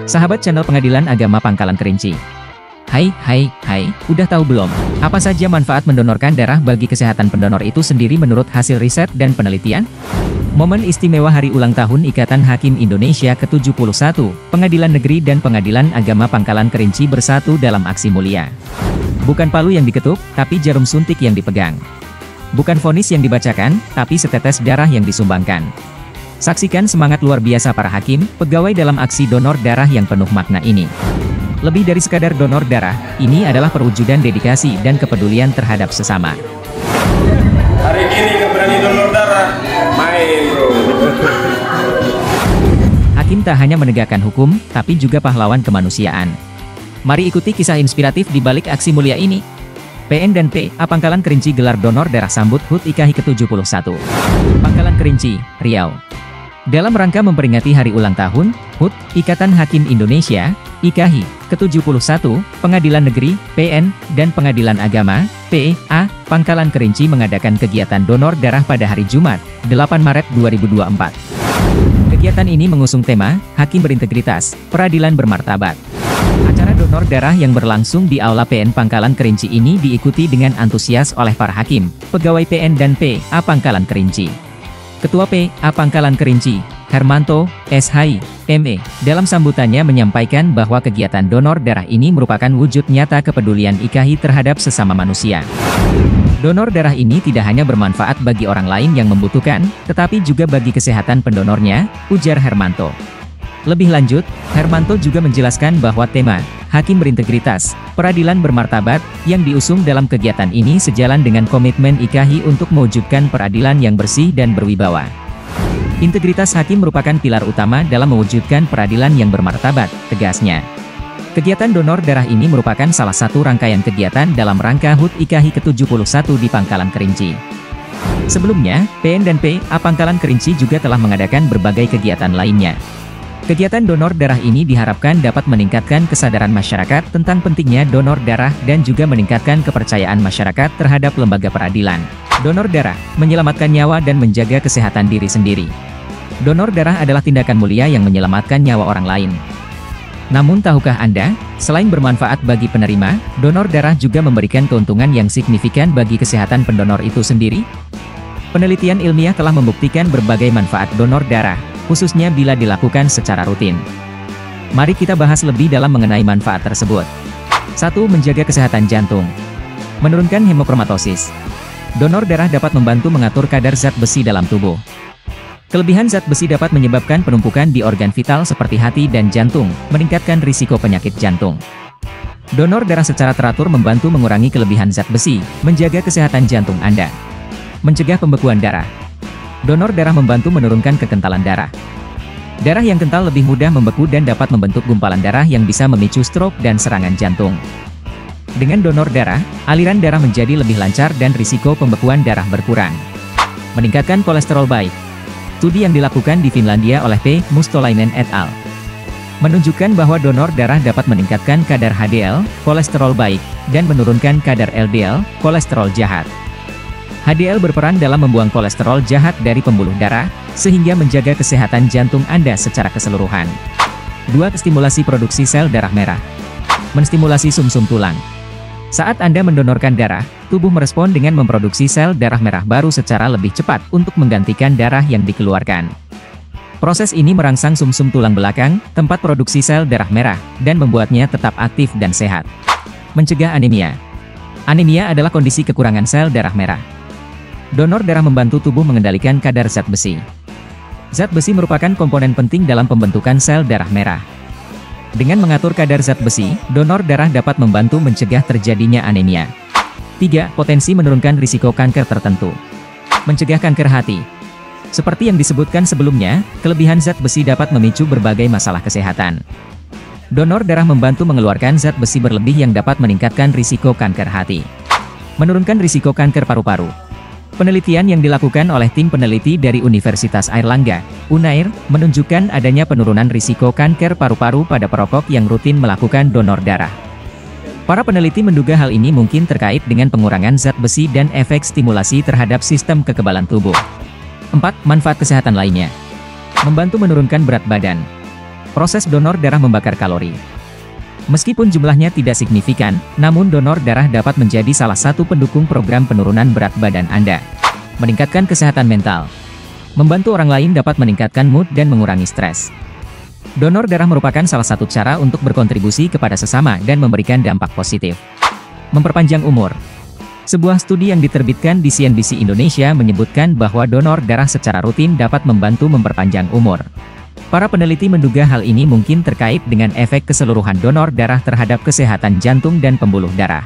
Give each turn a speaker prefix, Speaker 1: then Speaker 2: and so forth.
Speaker 1: Sahabat channel Pengadilan Agama Pangkalan Kerinci. Hai, udah tahu belum? Apa saja manfaat mendonorkan darah bagi kesehatan pendonor itu sendiri menurut hasil riset dan penelitian? Momen istimewa Hari Ulang Tahun Ikatan Hakim Indonesia ke-71, Pengadilan Negeri dan Pengadilan Agama Pangkalan Kerinci bersatu dalam aksi mulia. Bukan palu yang diketuk, tapi jarum suntik yang dipegang. Bukan vonis yang dibacakan, tapi setetes darah yang disumbangkan. Saksikan semangat luar biasa para hakim, pegawai dalam aksi donor darah yang penuh makna ini. Lebih dari sekadar donor darah, ini adalah perwujudan dedikasi dan kepedulian terhadap sesama.
Speaker 2: Hari ini nggak berani donor darah, main bro.
Speaker 1: Hakim tak hanya menegakkan hukum, tapi juga pahlawan kemanusiaan. Mari ikuti kisah inspiratif di balik aksi mulia ini. PN dan PA Pangkalan Kerinci gelar donor darah sambut HUT IKAHI ke-71. Pangkalan Kerinci, Riau. Dalam rangka memperingati Hari Ulang Tahun HUT Ikatan Hakim Indonesia IKAHI ke-71, Pengadilan Negeri PN dan Pengadilan Agama PA Pangkalan Kerinci mengadakan kegiatan donor darah pada hari Jumat, 8 Maret 2024. Kegiatan ini mengusung tema Hakim Berintegritas, Peradilan Bermartabat. Acara donor darah yang berlangsung di Aula PN Pangkalan Kerinci ini diikuti dengan antusias oleh para hakim, pegawai PN dan PA Pangkalan Kerinci. Ketua PA Pangkalan Kerinci, Hermanto, SHI, ME, dalam sambutannya menyampaikan bahwa kegiatan donor darah ini merupakan wujud nyata kepedulian IKAHI terhadap sesama manusia. Donor darah ini tidak hanya bermanfaat bagi orang lain yang membutuhkan, tetapi juga bagi kesehatan pendonornya, ujar Hermanto. Lebih lanjut, Hermanto juga menjelaskan bahwa tema Hakim Berintegritas, Peradilan Bermartabat yang diusung dalam kegiatan ini sejalan dengan komitmen IKAHI untuk mewujudkan peradilan yang bersih dan berwibawa. Integritas hakim merupakan pilar utama dalam mewujudkan peradilan yang bermartabat, tegasnya. Kegiatan donor darah ini merupakan salah satu rangkaian kegiatan dalam rangka HUT IKAHI ke-71 di Pangkalan Kerinci. Sebelumnya, PN dan PA Pangkalan Kerinci juga telah mengadakan berbagai kegiatan lainnya. Kegiatan donor darah ini diharapkan dapat meningkatkan kesadaran masyarakat tentang pentingnya donor darah dan juga meningkatkan kepercayaan masyarakat terhadap lembaga peradilan. Donor darah, menyelamatkan nyawa dan menjaga kesehatan diri sendiri. Donor darah adalah tindakan mulia yang menyelamatkan nyawa orang lain. Namun tahukah Anda, selain bermanfaat bagi penerima, donor darah juga memberikan keuntungan yang signifikan bagi kesehatan pendonor itu sendiri? Penelitian ilmiah telah membuktikan berbagai manfaat donor darah, khususnya bila dilakukan secara rutin. Mari kita bahas lebih dalam mengenai manfaat tersebut. 1. Menjaga kesehatan jantung. Menurunkan hemochromatosis. Donor darah dapat membantu mengatur kadar zat besi dalam tubuh. Kelebihan zat besi dapat menyebabkan penumpukan di organ vital seperti hati dan jantung, meningkatkan risiko penyakit jantung. Donor darah secara teratur membantu mengurangi kelebihan zat besi, menjaga kesehatan jantung Anda. Mencegah pembekuan darah. Donor darah membantu menurunkan kekentalan darah. Darah yang kental lebih mudah membeku dan dapat membentuk gumpalan darah yang bisa memicu stroke dan serangan jantung. Dengan donor darah, aliran darah menjadi lebih lancar dan risiko pembekuan darah berkurang. Meningkatkan kolesterol baik. Studi yang dilakukan di Finlandia oleh P. Mustolainen et al. menunjukkan bahwa donor darah dapat meningkatkan kadar HDL, kolesterol baik, dan menurunkan kadar LDL, kolesterol jahat. HDL berperan dalam membuang kolesterol jahat dari pembuluh darah, sehingga menjaga kesehatan jantung Anda secara keseluruhan. 2. Stimulasi produksi sel darah merah. Menstimulasi sumsum tulang. Saat Anda mendonorkan darah, tubuh merespon dengan memproduksi sel darah merah baru secara lebih cepat untuk menggantikan darah yang dikeluarkan. Proses ini merangsang sumsum tulang belakang, tempat produksi sel darah merah, dan membuatnya tetap aktif dan sehat. Mencegah anemia. Anemia adalah kondisi kekurangan sel darah merah. Donor darah membantu tubuh mengendalikan kadar zat besi. Zat besi merupakan komponen penting dalam pembentukan sel darah merah. Dengan mengatur kadar zat besi, donor darah dapat membantu mencegah terjadinya anemia. 3. Potensi menurunkan risiko kanker tertentu. Mencegah kanker hati. Seperti yang disebutkan sebelumnya, kelebihan zat besi dapat memicu berbagai masalah kesehatan. Donor darah membantu mengeluarkan zat besi berlebih yang dapat meningkatkan risiko kanker hati. Menurunkan risiko kanker paru-paru. Penelitian yang dilakukan oleh tim peneliti dari Universitas Airlangga, UNAIR, menunjukkan adanya penurunan risiko kanker paru-paru pada perokok yang rutin melakukan donor darah. Para peneliti menduga hal ini mungkin terkait dengan pengurangan zat besi dan efek stimulasi terhadap sistem kekebalan tubuh. 4. Manfaat kesehatan lainnya. Membantu menurunkan berat badan. Proses donor darah membakar kalori. Meskipun jumlahnya tidak signifikan, namun donor darah dapat menjadi salah satu pendukung program penurunan berat badan Anda. Meningkatkan kesehatan mental. Membantu orang lain dapat meningkatkan mood dan mengurangi stres. Donor darah merupakan salah satu cara untuk berkontribusi kepada sesama dan memberikan dampak positif. Memperpanjang umur. Sebuah studi yang diterbitkan di CNBC Indonesia menyebutkan bahwa donor darah secara rutin dapat membantu memperpanjang umur. Para peneliti menduga hal ini mungkin terkait dengan efek keseluruhan donor darah terhadap kesehatan jantung dan pembuluh darah.